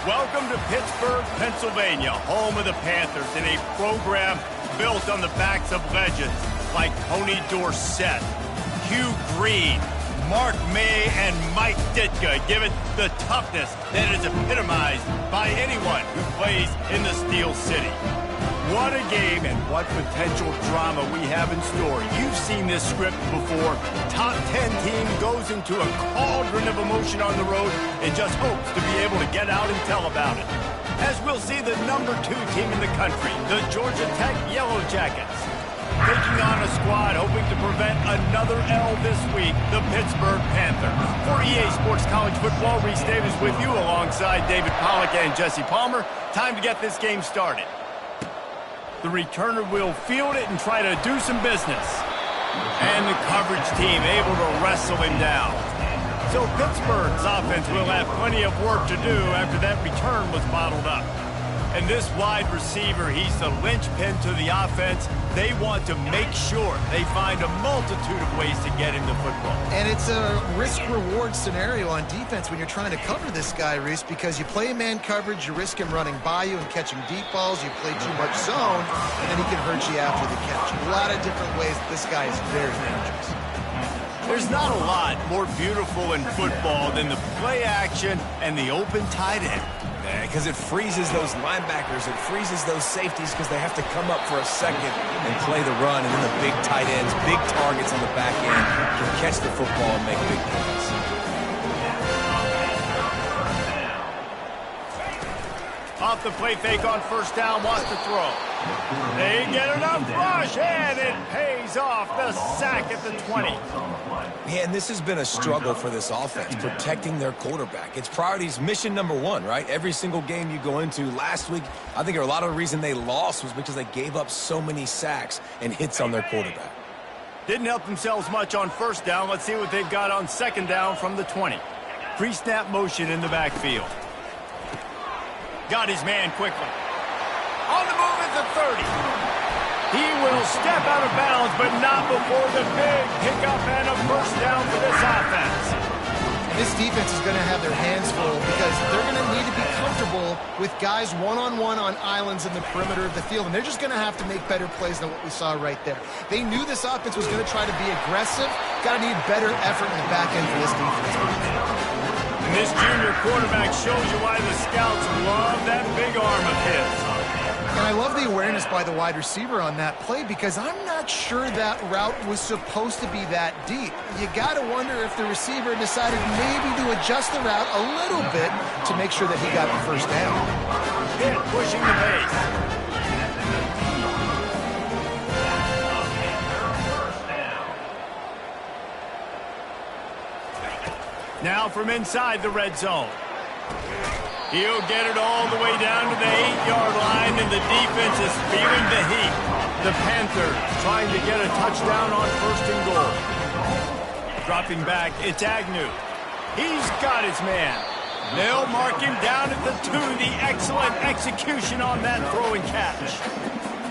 Welcome to Pittsburgh, Pennsylvania, home of the Panthers, in a program built on the backs of legends like Tony Dorsett, Hugh Green, Mark May, and Mike Ditka. Give it the toughness that is epitomized by anyone who plays in the Steel City. What a game and what potential drama we have in store. You've seen this script before. Top 10 team goes into a cauldron of emotion on the road and just hopes to be able to get out and tell about it. As we'll see the #2 team in the country, the Georgia Tech Yellow Jackets, taking on a squad hoping to prevent another L this week, the Pittsburgh Panthers. For EA Sports College Football, Reese Davis with you alongside David Pollack and Jesse Palmer. Time to get this game started. The returner will field it and try to do some business. And the coverage team able to wrestle him down. So Pittsburgh's offense will have plenty of work to do after that return was bottled up. And this wide receiver, he's the linchpin to the offense. They want to make sure they find a multitude of ways to get him the football. And it's a risk-reward scenario on defense when you're trying to cover this guy, Reese, because you play man coverage, you risk him running by you and catching deep balls, you play too much zone, and then he can hurt you after the catch. A lot of different ways this guy is very dangerous. There's not a lot more beautiful in football than the play action and the open tight end. Because it freezes those linebackers, it freezes those safeties because they have to come up for a second and play the run, and then the big tight ends, big targets on the back end can catch the football and make big plays. Off the play fake on first down, wants to throw. They get enough rush, and it pays off. The sack at the 20. Man, this has been a struggle for this offense, protecting their quarterback. It's priorities, mission #1, right? Every single game you go into. Last week, I think a lot of the reason they lost was because they gave up so many sacks and hits on their quarterback. Didn't help themselves much on first down. Let's see what they've got on second down from the 20. Pre-snap motion in the backfield. Got his man quickly. On the move at the 30. He will step out of bounds, but not before the big pickup and a first down for this offense. This defense is going to have their hands full because they're going to need to be comfortable with guys one-on-one on islands in the perimeter of the field, and they're just going to have to make better plays than what we saw right there. They knew this offense was going to try to be aggressive. Got to need better effort in the back end for this defense. And this junior quarterback shows you why the scouts love that big arm of his. And I love the awareness by the wide receiver on that play because I'm not sure that route was supposed to be that deep. You got to wonder if the receiver decided maybe to adjust the route a little bit to make sure that he got the first down. Hit, pushing the base. Now from inside the red zone. He'll get it all the way down to the 8-yard line, and the defense is feeling the heat. The Panthers trying to get a touchdown on first and goal. Dropping back, it's Agnew. He's got his man. They'll mark him down at the 2. The excellent execution on that throw and catch.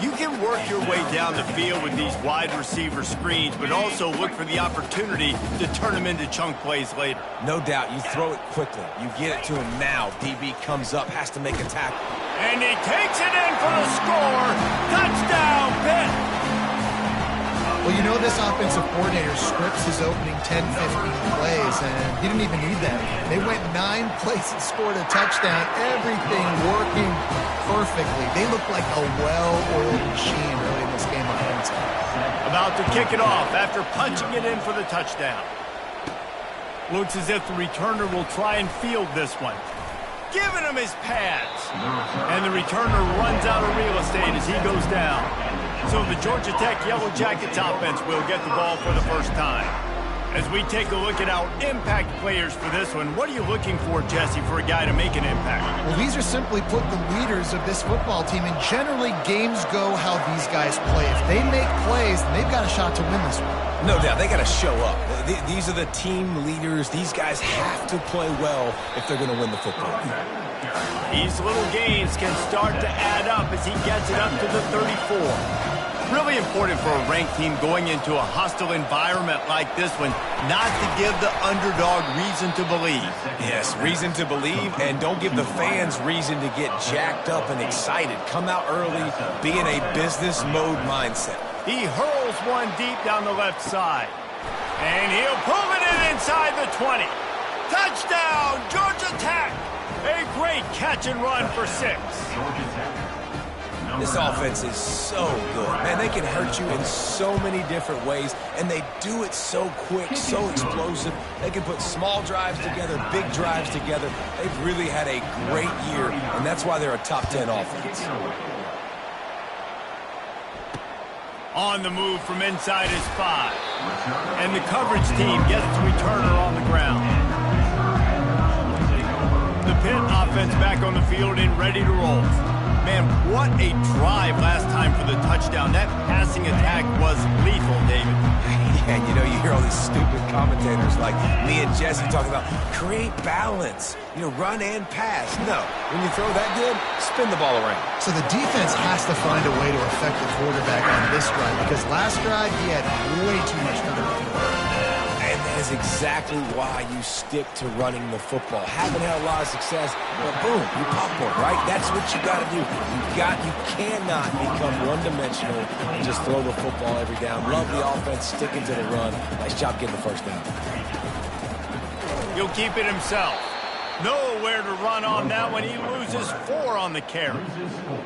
You can work your way down the field with these wide receiver screens, but also look for the opportunity to turn them into chunk plays later. No doubt, you throw it quickly. You get it to him now. DB comes up, has to make a tackle. And he takes it in for the score. Touchdown, Pitt! Well, you know this offensive coordinator scripts his opening 10, 15 plays, and he didn't even need that. They went 9 plays and scored a touchdown. Everything working perfectly. They look like a well-oiled machine early in this game offensively. About to kick it off after punching it in for the touchdown. Looks as if the returner will try and field this one. Giving him his pads. And the returner runs out of real estate as he goes down. So the Georgia Tech Yellow Jackets offense will get the ball for the first time. As we take a look at our impact players for this one, what are you looking for, Jesse, for a guy to make an impact? Well, these are simply put the leaders of this football team, and generally games go how these guys play. If they make plays, then they've got a shot to win this one. No doubt, they got to show up. These are the team leaders. These guys have to play well if they're going to win the football game. These little gains can start to add up as he gets it up to the 34. Really important for a ranked team going into a hostile environment like this one, not to give the underdog reason to believe. Yes, reason to believe, and don't give the fans reason to get jacked up and excited. Come out early, be in a business mode mindset. He hurls one deep down the left side. And he'll pull it in inside the 20. Touchdown, Georgia Tech! A great catch and run for 6. This offense is so good. Man, they can hurt you in so many different ways, and they do it so quick, so explosive. They can put small drives together, big drives together. They've really had a great year, and that's why they're a top 10 offense. On the move from inside his 5. And the coverage team gets the returner on the ground. The Pitt offense back on the field and ready to roll. Man, what a drive last time for the touchdown. That passing attack was lethal, David. Yeah, you know, you hear all these stupid commentators like me and Jesse talking about create balance, you know, run and pass. No, when you throw that good, spin the ball around. So the defense has to find a way to affect the quarterback on this drive, because last drive he had way too much time to throw. And that is exactly why you stick to running the football. Haven't had a lot of success, but boom, you popcorn, right? That's what you got to do. You cannot become one-dimensional and just throw the football every down. Love the offense, sticking to the run. Nice job getting the first down. He'll keep it himself. Nowhere to run on that one. He loses 4 on the carry.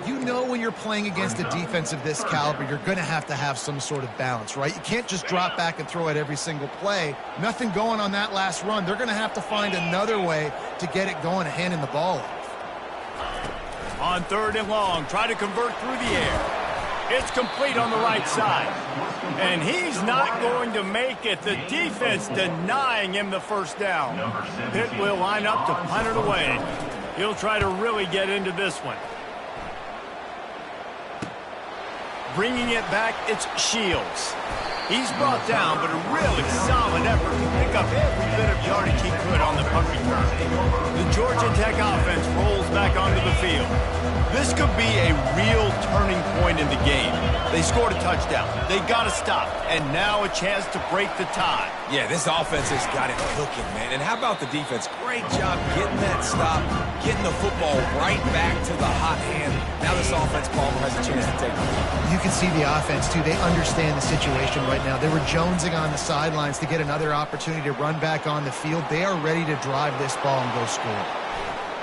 You know, when you're playing against a defense of this caliber, you're going to have some sort of balance, right? You can't just drop back and throw it every single play. Nothing going on that last run. They're going to have to find another way to get it going and handing the ball off. On 3rd and long, try to convert through the air. It's complete on the right side. And he's not going to make it. The defense denying him the first down. Pitt will line up to punt it away. He'll try to really get into this one. Bringing it back, it's Shields. He's brought down, but a really solid effort to pick up every bit of yardage he could on the punt return. The Georgia Tech offense rolls back onto the field. This could be a real turning point in the game. They scored a touchdown. They got to stop. And now a chance to break the tie. Yeah, this offense has got it cooking, man. And how about the defense? Great job getting that stop, getting the football right back to the hot hand. Now this offense, Palmer, has a chance to take it. You can see the offense, too. They understand the situation right now. They were jonesing on the sidelines to get another opportunity to run back on the field. They are ready to drive this ball and go score.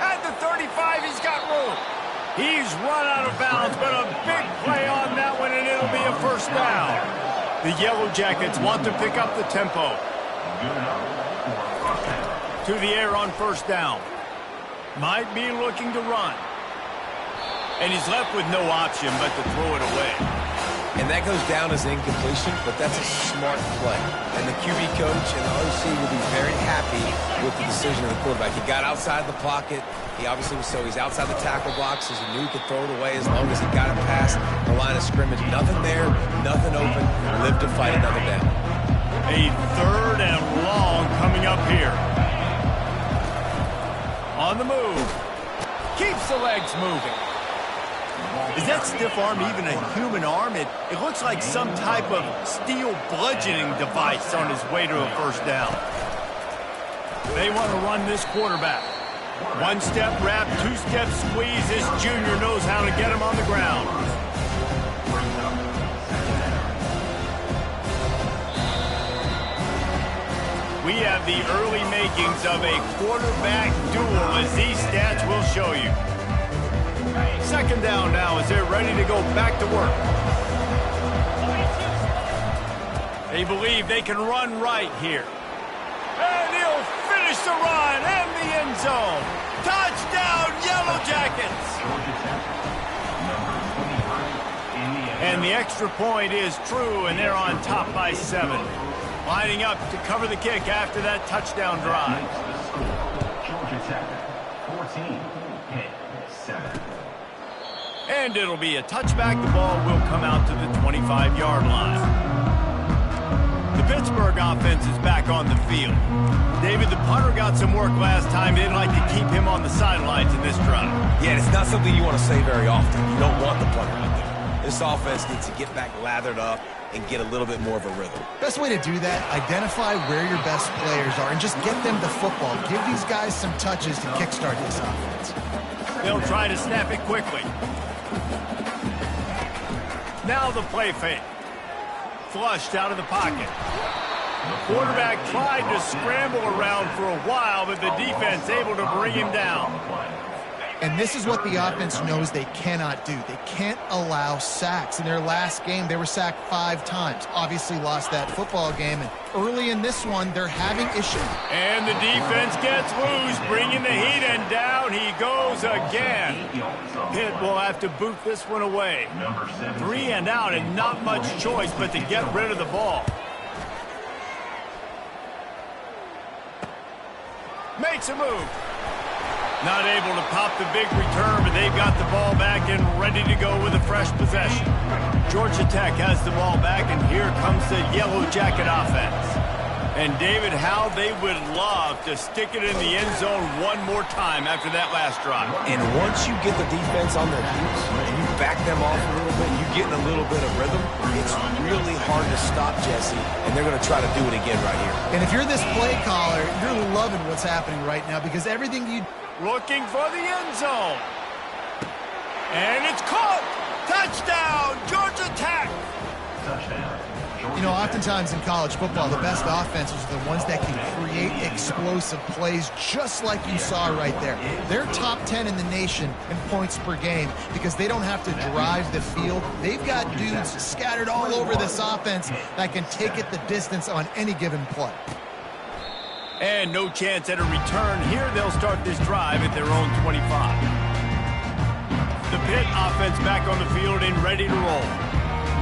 At the 35, he's got room. He's run out of bounds, but a big play on that one, and it'll be a first down. The Yellow Jackets want to pick up the tempo. To the air on first down. Might be looking to run. And he's left with no option but to throw it away. And that goes down as incompletion, but that's a smart play. And the QB coach and the OC will be very happy with the decision of the quarterback. He got outside the pocket. He obviously was he's outside the tackle box, so he knew he could throw it away as long as he got it past the line of scrimmage. Nothing there, nothing open. Live to fight another down. A 3rd and long coming up here. On the move. Keeps the legs moving. Is that stiff arm even a human arm? It looks like some type of steel bludgeoning device on his way to a first down. They want to run this quarterback. 1-step wrap, 2-step squeeze. This junior knows how to get him on the ground. We have the early makings of a quarterback duel, as these stats will show you. 2nd down now as they're ready to go back to work. They believe they can run right here. And he'll finish the run and the end zone. Touchdown, Yellow Jackets! And the extra point is true, and they're on top by 7. Lining up to cover the kick after that touchdown drive. Georgia Tech, 14-7. And it'll be a touchback. The ball will come out to the 25-yard line. The Pittsburgh offense is back on the field. David, the punter got some work last time. They'd like to keep him on the sidelines in this drive. Yeah, it's not something you want to say very often. You don't want the punter out there. This offense needs to get back lathered up and get a little bit more of a rhythm. Best way to do that, identify where your best players are and just get them the football. Give these guys some touches to kickstart this offense. They'll try to snap it quickly. Now the play fake. Flushed out of the pocket. The quarterback tried to scramble around for a while, but the defense able to bring him down. And this is what the offense knows they cannot do. They can't allow sacks. In their last game, they were sacked 5 times. Obviously lost that football game. And early in this one, they're having issues. And the defense gets loose, bringing the heat, and down he goes again. Pitt will have to boot this one away. 3 and out, and not much choice but to get rid of the ball. Makes a move. Not able to pop the big return, but they've got the ball back and ready to go with a fresh possession. Georgia Tech has the ball back, and here comes the Yellow Jacket offense. And David, how they would love to stick it in the end zone one more time after that last drive. And once you get the defense on their heels and you back them off a little bit, you get in a little bit of rhythm, it's really hard to stop, Jesse, and they're going to try to do it again right here. And if you're this play caller, you're loving what's happening right now because everything you... Looking for the end zone. And it's caught. Touchdown, Georgia Tech. You know, oftentimes in college football, the best offenses are the ones that can create explosive plays just like you saw right there. They're top 10 in the nation in points per game because they don't have to drive the field. They've got dudes scattered all over this offense that can take it the distance on any given play. And no chance at a return here. They'll start this drive at their own 25. The Pitt offense back on the field and ready to roll.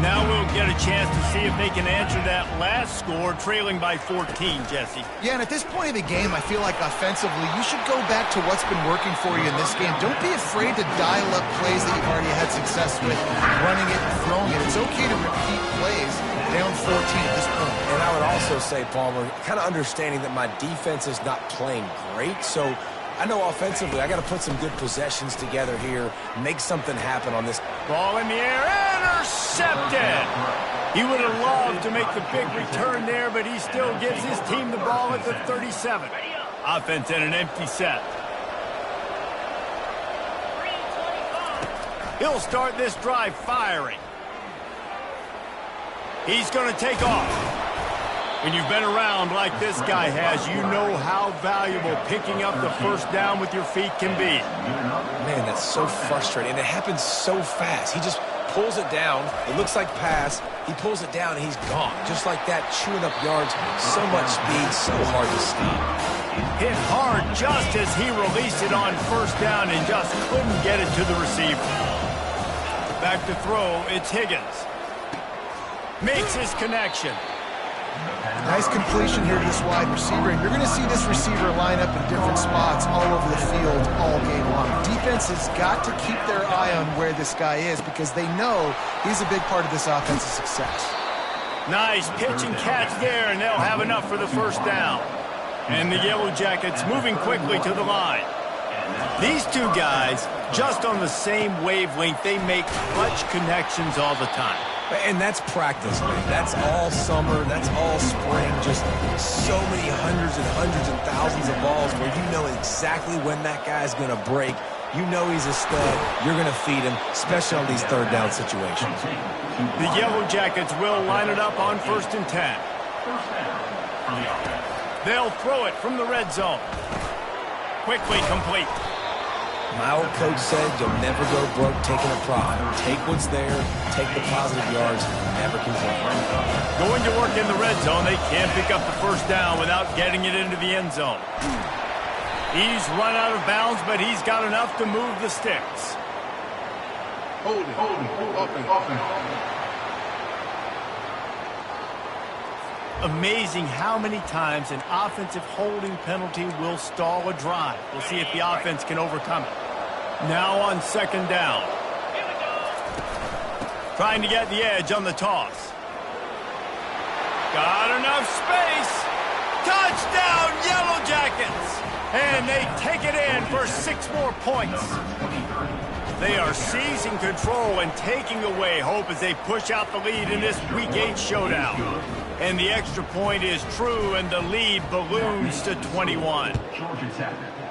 Now we'll get a chance to see if they can answer that last score, trailing by 14, Jesse. Yeah, and at this point of the game, I feel like offensively, you should go back to what's been working for you in this game. Don't be afraid to dial up plays that you've already had success with, running it and throwing it. It's okay to repeat plays down 14 at this point. And I would also say, Palmer, kind of understanding that my defense is not playing great, so I know offensively I got to put some good possessions together here, make something happen on this. Ball in the air, intercepted! He would have loved to make the big return there, but he still gives his team the ball at the 37. Offense in an empty set. He'll start this drive firing. He's going to take off. When you've been around like this guy has, you know how valuable picking up the first down with your feet can be. Man, that's so frustrating. And it happens so fast. He just pulls it down. It looks like pass. He pulls it down, and he's gone. Just like that, chewing up yards. So much speed, so hard to stop. Hit hard just as he released it on first down and just couldn't get it to the receiver. Back to throw, it's Higgins. Makes his connection. Nice completion here to this wide receiver, and you're going to see this receiver line up in different spots all over the field all game long. Defense has got to keep their eye on where this guy is because they know he's a big part of this offensive success. Nice pitch and catch there, and they'll have enough for the first down. And the Yellow Jackets moving quickly to the line. These two guys, just on the same wavelength, they make clutch connections all the time. And that's practice, man. That's all summer. That's all spring. Just so many hundreds and thousands of balls where you know exactly when that guy's going to break. You know he's a stud. You're going to feed him, especially on these third down situations. The Yellow Jackets will line it up on 1st and 10. They'll throw it from the red zone. Quickly complete. My old coach said you'll never go broke taking a profit. Take what's there, take the positive yards, never complain. Going to work in the red zone, they can't pick up the first down without getting it into the end zone. He's run out of bounds, but he's got enough to move the sticks. Hold it, open. Amazing how many times an offensive holding penalty will stall a drive. We'll see if the offense can overcome it. Now on 2nd down. Trying to get the edge on the toss. Got enough space. Touchdown, Yellow Jackets! And they take it in for 6 more points. They are seizing control and taking away hope as they push out the lead in this Week 8 showdown. And the extra point is true, and the lead balloons to 21.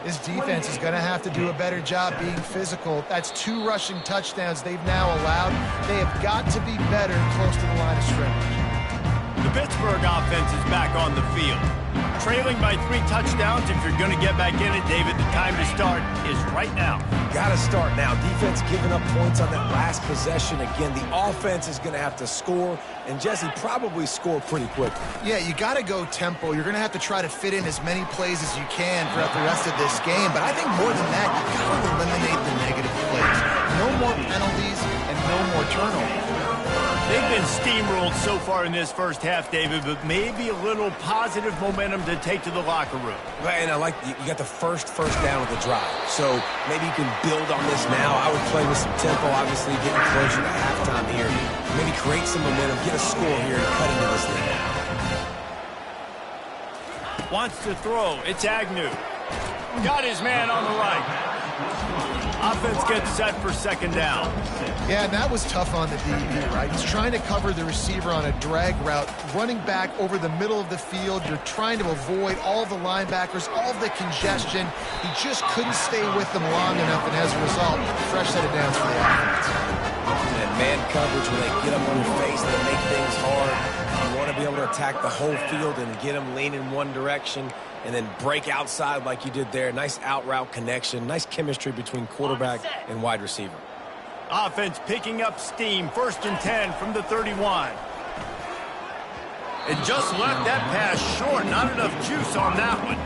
This defense is going to have to do a better job being physical. That's 2 rushing touchdowns they've now allowed. They have got to be better close to the line of scrimmage. The Pittsburgh offense is back on the field. Trailing by 3 touchdowns. If you're going to get back in it, David, the time to start is right now. Got to start now. Defense giving up points on that last possession. Again, the offense is going to have to score, and Jesse probably score pretty quickly. Yeah, you got to go tempo. You're going to have to try to fit in as many plays as you can throughout the rest of this game. But I think more than that, you got to eliminate the negative plays. No more penalties and no more turnovers. They've been steamrolled so far in this first half, David, but maybe a little positive momentum to take to the locker room. And I like you got the first down of the drive, so maybe you can build on this now. I would play with some tempo, obviously getting closer to halftime here. Maybe create some momentum, get a score here, and cut into this thing. Wants to throw. It's Agnew. Got his man on the right. Offense gets set for second down. Yeah, and that was tough on the DB, right? He's trying to cover the receiver on a drag route, running back over the middle of the field. You're trying to avoid all the linebackers, all the congestion. He just couldn't stay with them long enough, and as a result, fresh set of downs for the offense. And man coverage, when they get up on your face, they make things hard. You want to be able to attack the whole field and get them leaning one direction and then break outside like you did there. Nice out route connection, nice chemistry between quarterback and wide receiver. Offense picking up steam, 1st and 10 from the 31. And just left that pass short, not enough juice on that one.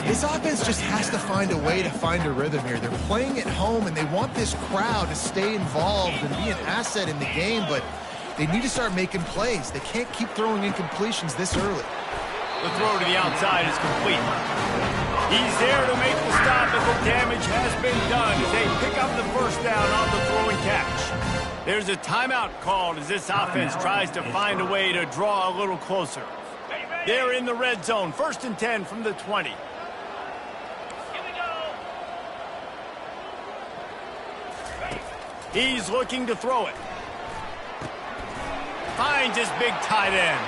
This offense just has to find a way to find a rhythm here. They're playing at home, and they want this crowd to stay involved and be an asset in the game, but they need to start making plays. They can't keep throwing incompletions this early. The throw to the outside is complete. He's there to make the stop, and the damage has been done as they pick up the first down on the throw and catch. There's a timeout called as this offense tries to find a way to draw a little closer. They're in the red zone, 1st and 10 from the 20. He's looking to throw it. Finds his big tight end.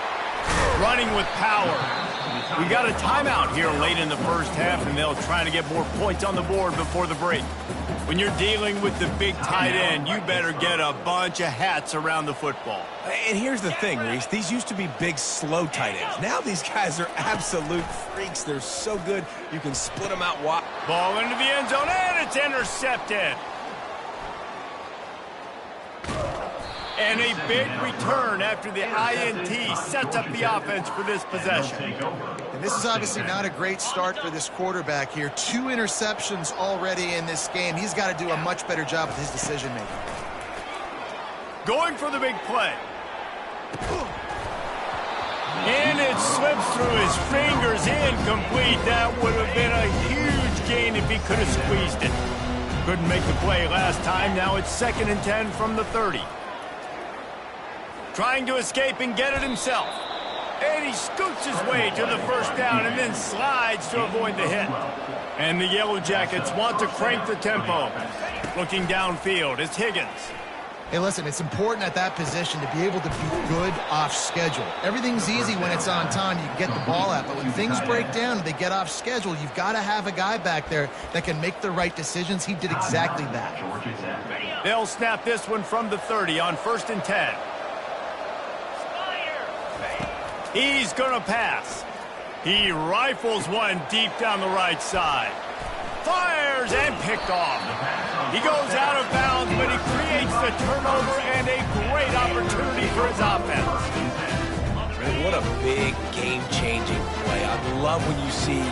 Running with power. We got a timeout here late in the first half, and they'll try to get more points on the board before the break. When you're dealing with the big tight end, you better get a bunch of hats around the football. And here's the thing, Reese. These used to be big, slow tight ends. Now these guys are absolute freaks. They're so good, you can split them out wide. Ball into the end zone, and it's intercepted. And a big return after the INT sets up the offense for this possession. And this is obviously not a great start for this quarterback here. 2 interceptions already in this game. He's got to do a much better job with his decision-making. Going for the big play. And it slips through his fingers, incomplete. That would have been a huge gain if he could have squeezed it. Couldn't make the play last time. Now it's 2nd and 10 from the 30. Trying to escape and get it himself. And he scoots his way to the first down and then slides to avoid the hit. And the Yellow Jackets want to crank the tempo. Looking downfield, it's Higgins. Hey, listen, it's important at that position to be able to be good off schedule. Everything's easy when it's on time. You can get the ball out. But when things break down and they get off schedule, you've got to have a guy back there that can make the right decisions. He did exactly that. They'll snap this one from the 30 on 1st and 10. He's going to pass. He rifles one deep down the right side. Fires and picked off. He goes out of bounds, but he creates the turnover and a great opportunity for his offense. What a big game-changing play. I love when you see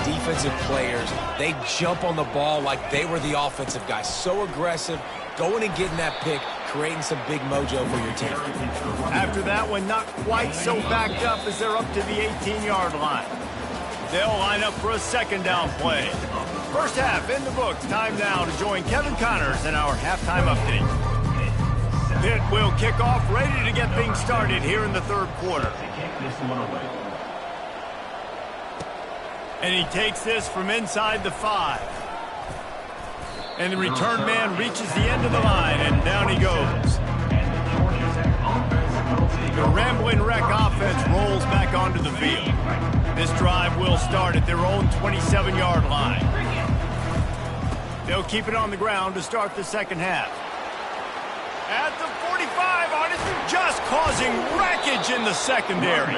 defensive players, they jump on the ball like they were the offensive guy. So aggressive, going and getting that pick, creating some big mojo for your team. After that one, not quite so backed up as they're up to the 18-yard line. They'll line up for a 2nd down play. First half in the books. Time now to join Kevin Connors in our halftime update. Pitt will kick off, ready to get things started here in the 3rd quarter. And he takes this from inside the 5. And the return man reaches the end of the line, and down he goes. The Rambling Wreck offense rolls back onto the field. This drive will start at their own 27-yard line. They'll keep it on the ground to start the second half. At the 45, Arneson just causing wreckage in the secondary.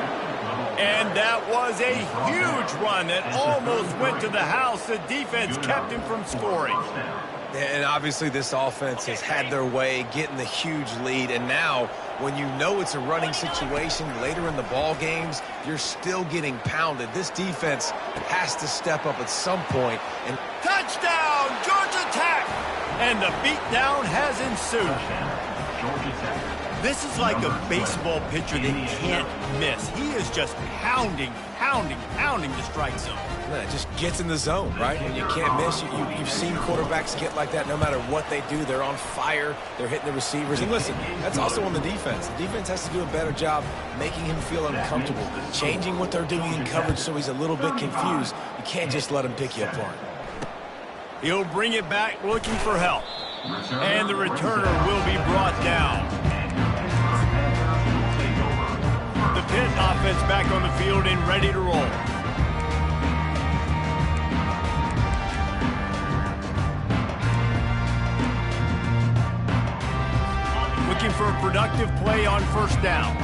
And that was a huge run that almost went to the house. The defense kept him from scoring. And obviously this offense has had their way getting the huge lead. And now when you know it's a running situation later in the ball games, you're still getting pounded. This defense has to step up at some point. And touchdown, Georgia Tech! And the beatdown has ensued. This is like a baseball pitcher that can't miss. He is just pounding the strike zone. It just gets in the zone, right? When you can't miss, you've seen quarterbacks get like that no matter what they do. They're on fire. They're hitting the receivers. And listen, that's also on the defense. The defense has to do a better job making him feel uncomfortable, changing what they're doing in coverage so he's a little bit confused. You can't just let him pick you apart. He'll bring it back looking for help. And the returner will be brought down. The Pitt offense back on the field and ready to roll. Looking for a productive play on first down.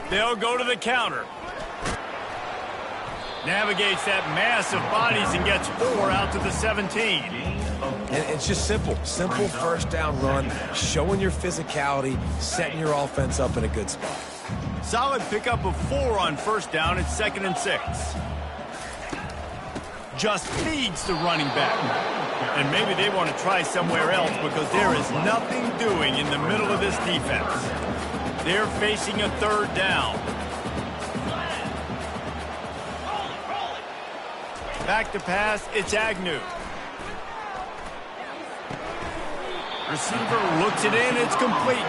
They'll go to the counter. Navigates that mass of bodies and gets 4 out to the 17. And it's just simple first down run, showing your physicality, setting your offense up in a good spot. Solid pickup of 4 on first down. It's 2nd and 6. Just feeds the running back. And maybe they want to try somewhere else because there is nothing doing in the middle of this defense. They're facing a 3rd down. Back to pass, it's Agnew. Receiver looks it in, it's complete.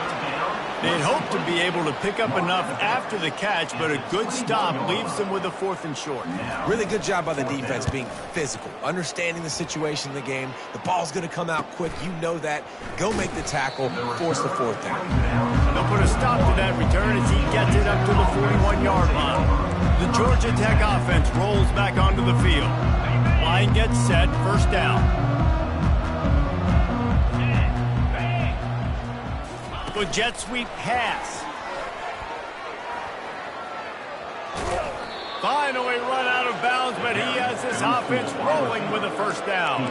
They'd hope to be able to pick up enough after the catch, but a good stop leaves them with a 4th and short. Really good job by the defense being physical, understanding the situation in the game. The ball's going to come out quick. You know that. Go make the tackle, force the 4th down. They'll put a stop to that return as he gets it up to the 41-yard line. The Georgia Tech offense rolls back onto the field. Line gets set, first down. The jet sweep pass. Finally run out of bounds, but he has this offense rolling with a first down.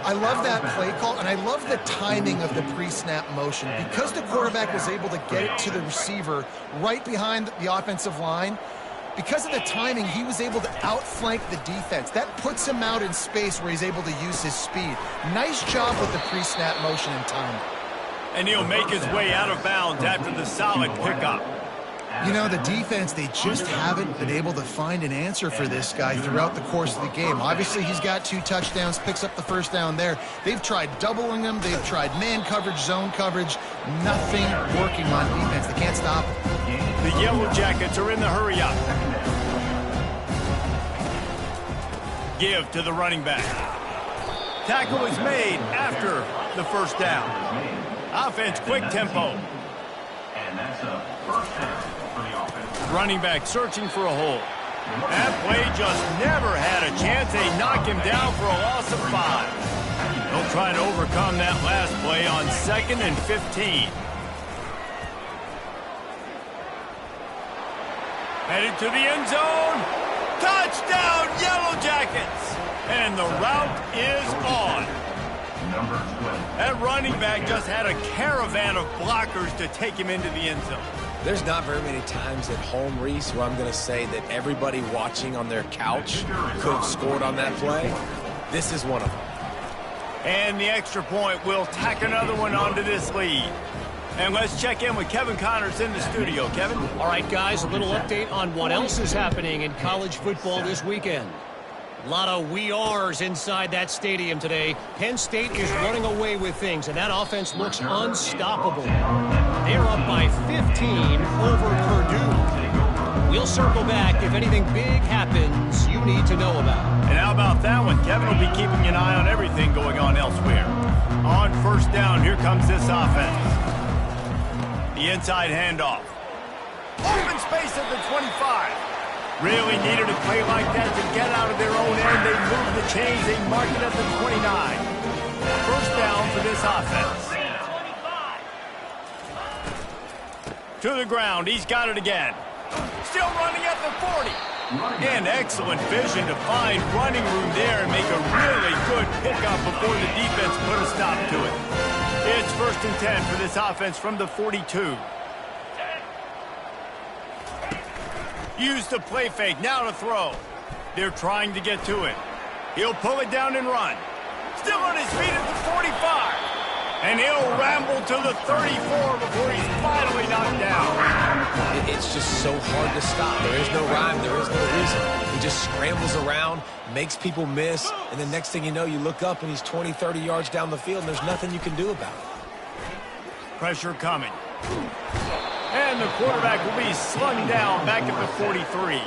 I love that play call, and I love the timing of the pre-snap motion. Because the quarterback was able to get it to the receiver right behind the offensive line, because of the timing, he was able to outflank the defense. That puts him out in space where he's able to use his speed. Nice job with the pre-snap motion and timing. And he'll make his way out of bounds after the solid pickup. You know, the defense, they just haven't been able to find an answer for this guy throughout the course of the game. Obviously, he's got 2 touchdowns, picks up the first down there. They've tried doubling him. They've tried man coverage, zone coverage. Nothing working on defense. They can't stop him. The Yellow Jackets are in the hurry-up. Give to the running back. Tackle is made after the first down. Offense, quick tempo. And that's a first down for the offense. Running back searching for a hole. That play just never had a chance. They knock him down for a loss of 5. They'll try to overcome that last play on 2nd and 15. Headed to the end zone. Touchdown, Yellow Jackets! And the route is on. Number 12. That running back just had a caravan of blockers to take him into the end zone. There's not very many times at home, Reese, where I'm going to say that everybody watching on their couch could have scored on that play. This is one of them. And the extra point will tack another one onto this lead. And let's check in with Kevin Connors in the studio. Kevin? All right, guys, a little update on what else is happening in college football this weekend. A lot of we are's inside that stadium today. Penn State is running away with things, and that offense looks unstoppable. They're up by 15 over Purdue. We'll circle back if anything big happens you need to know about. And how about that one? Kevin will be keeping an eye on everything going on elsewhere. On first down, here comes this offense. The inside handoff. Open space at the 25. Really needed a play like that to get out of their own end. They moved the chains. They marked it at the 29. First down for this offense. To the ground. He's got it again. Still running at the 40. And excellent vision to find running room there and make a really good pickup before the defense put a stop to it. It's 1st and 10 for this offense from the 42. Use the play fake, now to throw. They're trying to get to it. He'll pull it down and run. Still on his feet at the 45. And he'll ramble to the 34 before he's finally knocked down. It's just so hard to stop. There is no rhyme, there is no reason. He just scrambles around, makes people miss, and the next thing you know, you look up and he's 20, 30 yards down the field, and there's nothing you can do about it. Pressure coming. And the quarterback will be slung down back at the 43.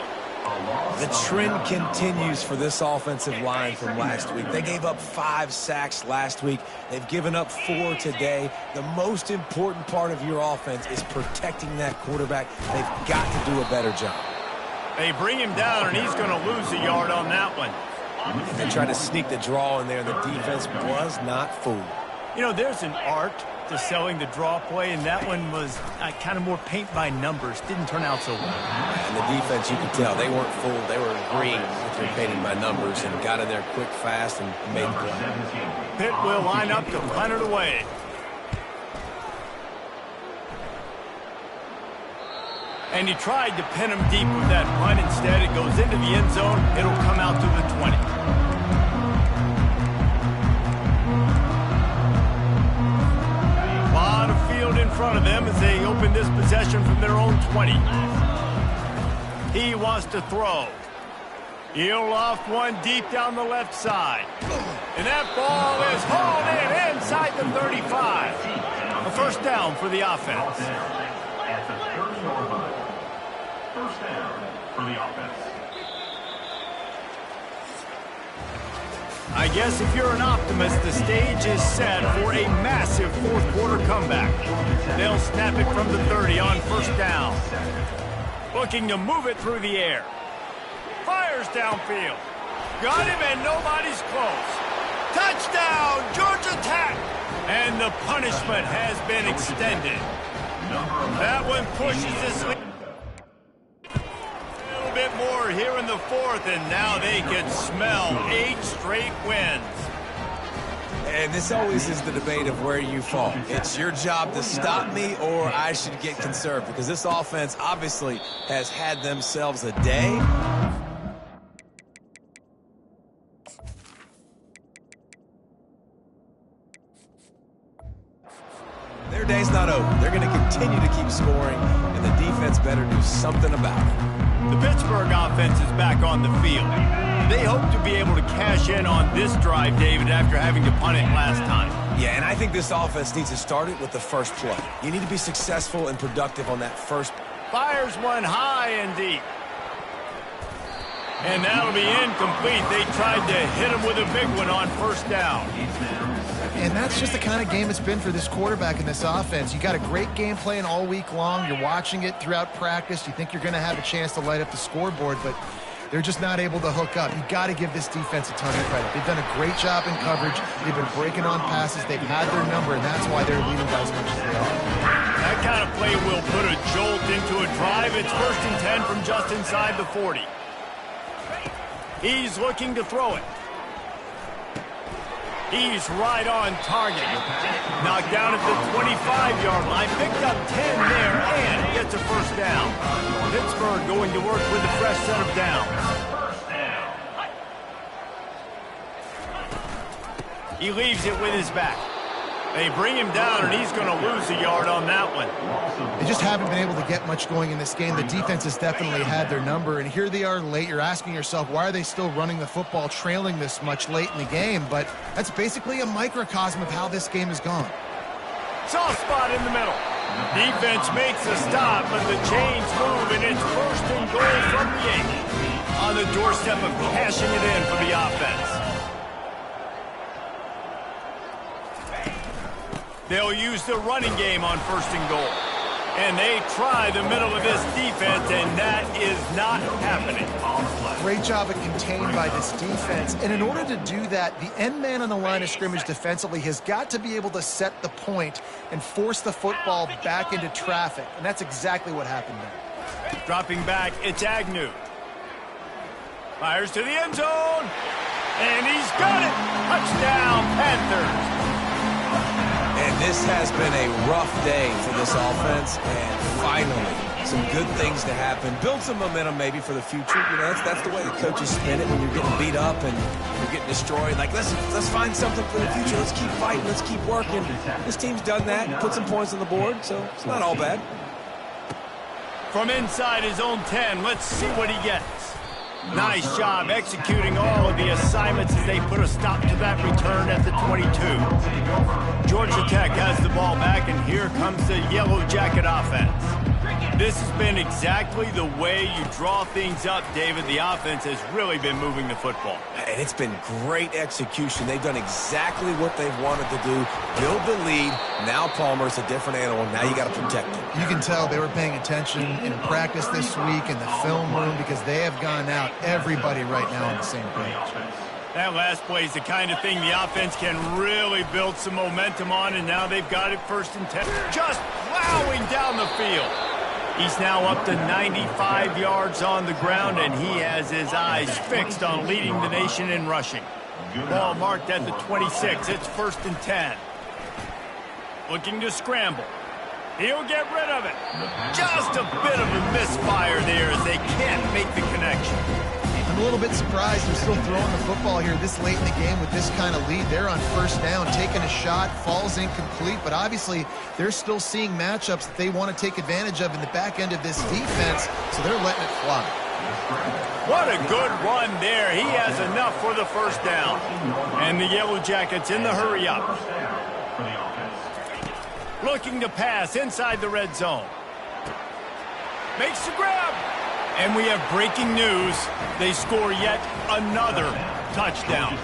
The trend continues for this offensive line from last week. They gave up 5 sacks last week. They've given up 4 today. The most important part of your offense is protecting that quarterback. They've got to do a better job. They bring him down, and he's going to lose a yard on that one. They tried to sneak the draw in there, and the defense was not fooled. You know, there's an art to selling the draw play, and that one was kind of more paint by numbers. Didn't turn out so well. And the defense, you could tell, they weren't fooled. They were agreeing with their painting by numbers and got in there quick, fast, and made the play. Pitt will line up to punt it away. And he tried to pin him deep with that punt. Instead, it goes into the end zone. It'll come out to the 20. In front of them as they open this possession from their own 20. He wants to throw. He'll loft one deep down the left side. And that ball is hauled in inside the 35. A first down for the offense. At the 30-yard line. First down for the offense. I guess if you're an optimist, the stage is set for a massive fourth-quarter comeback. They'll snap it from the 30 on first down. Looking to move it through the air. Fires downfield. Got him, and nobody's close. Touchdown, Georgia Tech! And the punishment has been extended. That one pushes this lead. Bit more here in the fourth, and now they can smell 8 straight wins. And this always is the debate of where you fall. It's your job to stop me, or I should get conserved, because this offense obviously has had themselves a day. Their day's not over. They're going to continue to keep scoring, and the defense better do something about it. The Pittsburgh offense is back on the field. They hope to be able to cash in on this drive, David, after having to punt it last time. Yeah, and I think this offense needs to start it with the first play. You need to be successful and productive on that first. Fires one high and deep. And that'll be incomplete. They tried to hit him with a big one on first down. And that's just the kind of game it's been for this quarterback in this offense. You got a great game plan all week long. You're watching it throughout practice. You think you're going to have a chance to light up the scoreboard, but they're just not able to hook up. You got to give this defense a ton of credit. They've done a great job in coverage. They've been breaking on passes. They've had their number, and that's why they're leading by as much as they are. That kind of play will put a jolt into a drive. It's 1st and 10 from just inside the 40. He's looking to throw it. He's right on target. Knocked down at the 25-yard line. Picked up 10 there and gets a first down. Pittsburgh going to work with a fresh set of downs. He leaves it with his back. They bring him down, and he's going to lose a yard on that one. They just haven't been able to get much going in this game. The defense has definitely had their number, and here they are late. You're asking yourself, why are they still running the football, trailing this much late in the game? But that's basically a microcosm of how this game has gone. Soft spot in the middle. Defense makes a stop, but the chains move, and it's first and goal from the 8. On the doorstep of cashing it in for the offense. They'll use the running game on first and goal. And they try the middle of this defense, and that is not happening. Great job of contained by this defense. And in order to do that, the end man on the line of scrimmage defensively has got to be able to set the point and force the football back into traffic. And that's exactly what happened there. Dropping back, it's Agnew. Fires to the end zone. And he's got it. Touchdown, Panthers. And this has been a rough day for this offense, and finally, some good things to happen. Build some momentum maybe for the future. You know, that's the way the coaches spin it when you're getting beat up and you're getting destroyed. Like, let's find something for the future. Let's keep fighting. Let's keep working. This team's done that, put some points on the board, so it's not all bad. From inside his own 10, let's see what he gets. Nice job executing all of the assignments as they put a stop to that return at the 22. Georgia Tech has the ball back, and here comes the Yellow Jacket offense. This has been exactly the way you draw things up, David. The offense has really been moving the football. And it's been great execution. They've done exactly what they've wanted to do. Build the lead. Now Palmer's a different animal. Now you got to protect him. You can tell they were paying attention in practice this week in the film room because they have gone out, everybody right now on the same page. That last play is the kind of thing the offense can really build some momentum on, and now they've got it first and 10. Just plowing down the field. He's now up to 95 yards on the ground, and he has his eyes fixed on leading the nation in rushing. Ball marked at the 26. It's first and 10. Looking to scramble. He'll get rid of it. Just a bit of a misfire there as they can't make the connection. I'm a little bit surprised they're still throwing the football here this late in the game with this kind of lead. They're on first down, taking a shot, falls incomplete, but obviously they're still seeing matchups that they want to take advantage of in the back end of this defense, so they're letting it fly. What a good run there. He has enough for the first down. And the Yellow Jackets in the hurry up. Looking to pass inside the red zone. Makes the grab. And we have breaking news. They score yet another touchdown.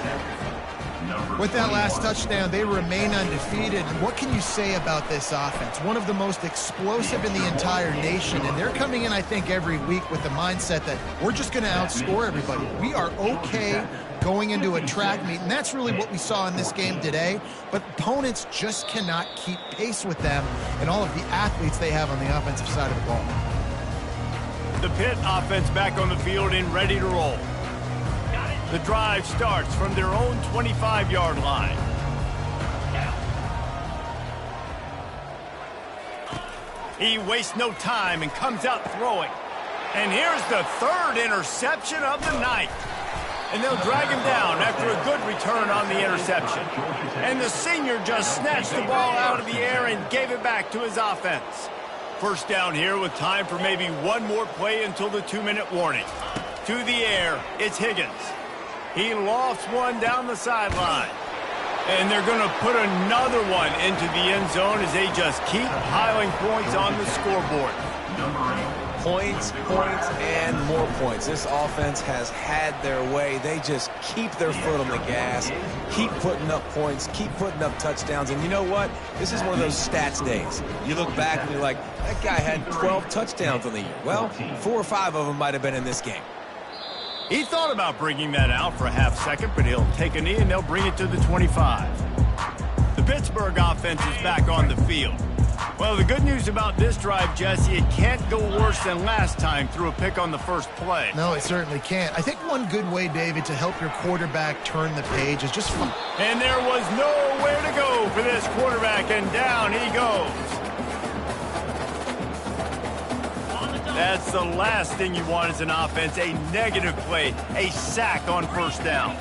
With that last touchdown, they remain undefeated. And what can you say about this offense? One of the most explosive in the entire nation. And they're coming in, I think, every week with the mindset that we're just going to outscore everybody. We are okay going into a track meet. And that's really what we saw in this game today. But opponents just cannot keep pace with them and all of the athletes they have on the offensive side of the ball. The Pitt offense back on the field and ready to roll. The drive starts from their own 25-yard line. He wastes no time and comes out throwing. And here's the third interception of the night. And they'll drag him down after a good return on the interception. And the senior just snatched the ball out of the air and gave it back to his offense. First down here with time for maybe one more play until the 2-minute warning. To the air, it's Higgins. He lofts one down the sideline. And they're going to put another one into the end zone as they just keep piling points on the scoreboard. Points, points, and more points. This offense has had their way. They just keep their foot on the gas, keep putting up points, keep putting up touchdowns. And you know what? This is one of those stats days. You look back and you're like, that guy had 12 touchdowns on the year. Well, 4 or 5 of them might have been in this game. He thought about bringing that out for a half second, but he'll take a knee and they'll bring it to the 25. The Pittsburgh offense is back on the field. Well, the good news about this drive, Jesse, it can't go worse than last time through a pick on the first play. No, it certainly can't. I think one good way, David, to help your quarterback turn the page is just fun. And there was nowhere to go for this quarterback, and down he goes. That's the last thing you want as an offense, a negative play, a sack on first down.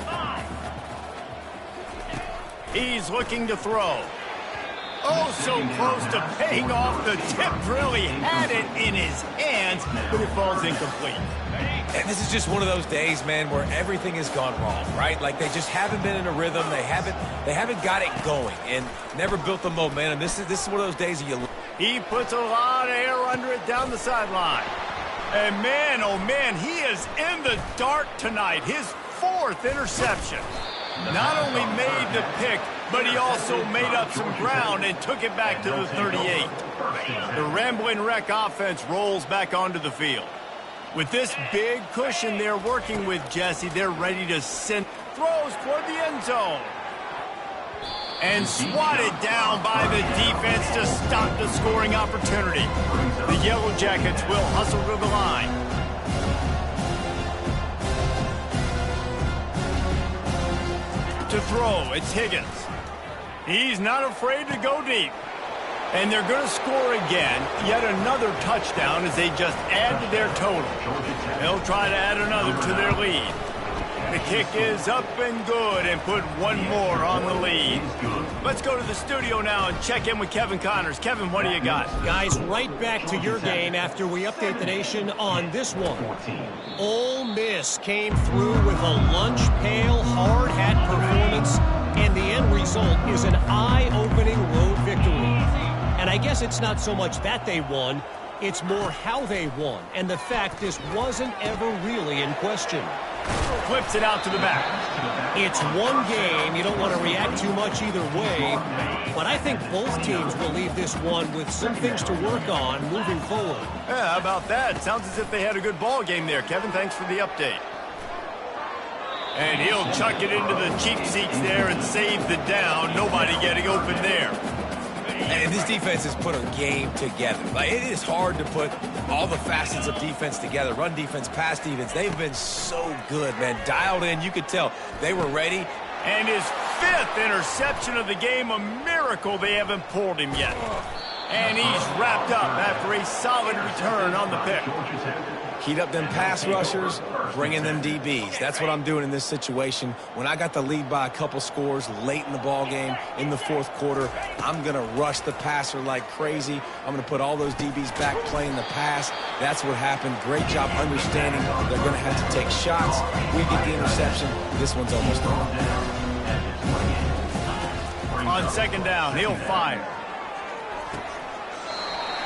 He's looking to throw. Oh, so close to paying off the tip drill. He had it in his hands, but it falls incomplete. And this is just one of those days, man, where everything has gone wrong, right? Like they just haven't been in a rhythm. They haven't got it going and never built the momentum. This is one of those days He puts a lot of air under it down the sideline. And man, oh man, he is in the dark tonight. His 4th interception. Not only made the pick, but he also made up some ground and took it back to the 38. The Rambling Wreck offense rolls back onto the field. With this big cushion they're working with, Jesse, they're ready to send throws toward the end zone. And swatted down by the defense to stop the scoring opportunity. The Yellow Jackets will hustle to the line. To throw, it's Higgins. He's not afraid to go deep. And they're going to score again. Yet another touchdown as they just add to their total. They'll try to add another to their lead. The kick is up and good and put one more on the lead. Let's go to the studio now and check in with Kevin Connors. Kevin, what do you got? Guys, right back to your game after we update the nation on this one. Ole Miss came through with a lunch pail hard hat performance, and the end result is an eye-opening road victory. And I guess it's not so much that they won, it's more how they won, and the fact this wasn't ever really in question. Flips it out to the back. It's one game. You don't want to react too much either way, but I think both teams will leave this one with some things to work on moving forward. Yeah, how about that? Sounds as if they had a good ball game there. Kevin, thanks for the update. And he'll chuck it into the cheap seats there and save the down. Nobody getting open there. And this defense has put a game together. Like, it is hard to put all the facets of defense together. Run defense, pass defense. They've been so good, man. Dialed in. You could tell they were ready. And his 5th interception of the game, a miracle they haven't pulled him yet. And he's wrapped up after a solid return on the pick. Heat up them pass rushers, bring in them DBs. That's what I'm doing in this situation. When I got the lead by a couple scores late in the ball game, in the 4th quarter, I'm going to rush the passer like crazy. I'm going to put all those DBs back playing the pass. That's what happened. Great job understanding they're going to have to take shots. We get the interception. This one's almost over. On 2nd down, he'll fire.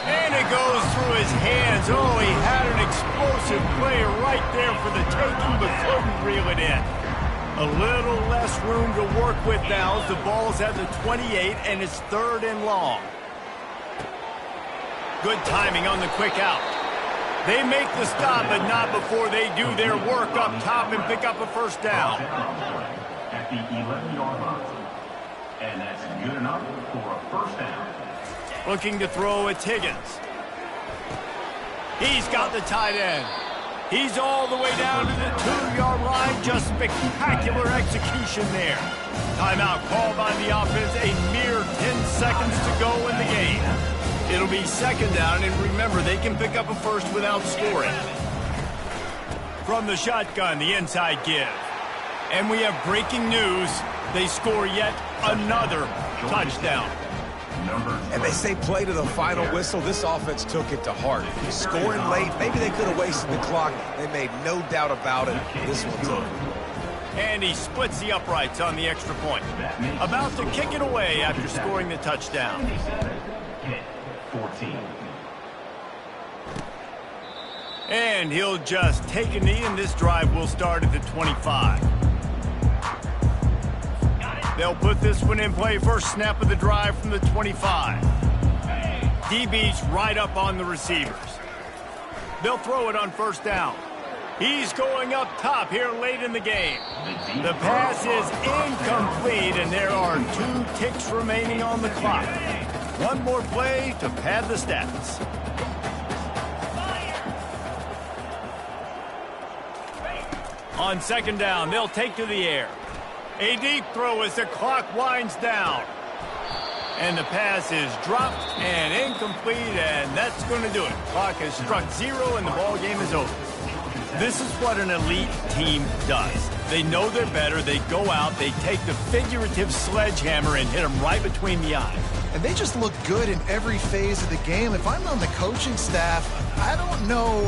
And it goes through his hands. Oh, he had an explosive play right there for the taking, but couldn't reel it in. A little less room to work with now as the ball's at the 28, and it's 3rd and long. Good timing on the quick out. They make the stop, but not before they do their work up top and pick up a 1st down. At the 11-yard line. And that's good enough for a 1st down. Looking to throw, it's Higgins. He's got the tight end. He's all the way down to the 2-yard line. Just spectacular execution there. Timeout called by the offense. A mere 10 seconds to go in the game. It'll be 2nd down, and remember, they can pick up a 1st without scoring. From the shotgun, the inside give. And we have breaking news. They score yet another touchdown. And they say play to the final whistle. This offense took it to heart. Scoring late, maybe they could have wasted the clock. They made no doubt about it. This one's over. And he splits the uprights on the extra point. About to kick it away after scoring the touchdown. 14. And he'll just take a knee, and this drive will start at the 25. They'll put this one in play. First snap of the drive from the 25. DB's right up on the receivers. They'll throw it on 1st down. He's going up top here late in the game. The pass is incomplete, and there are 2 ticks remaining on the clock. One more play to pad the stats. On 2nd down, they'll take to the air. A deep throw as the clock winds down. And the pass is dropped and incomplete, and that's going to do it. Clock has struck 0, and the ball game is over. This is what an elite team does. They know they're better. They go out, they take the figurative sledgehammer and hit them right between the eyes. And they just look good in every phase of the game. If I'm on the coaching staff, I don't know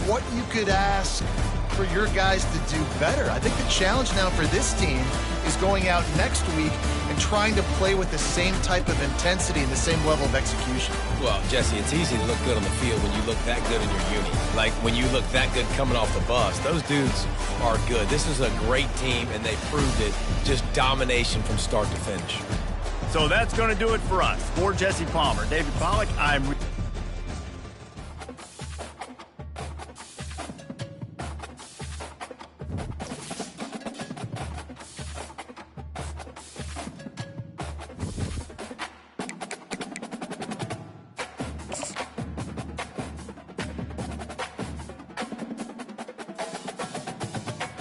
what you could ask for your guys to do better. I think the challenge now for this team is going out next week and trying to play with the same type of intensity and the same level of execution. Well, Jesse, it's easy to look good on the field when you look that good in your uni. Like when you look that good coming off the bus. Those dudes are good. This is a great team, and they proved it. Just domination from start to finish. So that's going to do it for us. For Jesse Palmer, David Pollack, I'm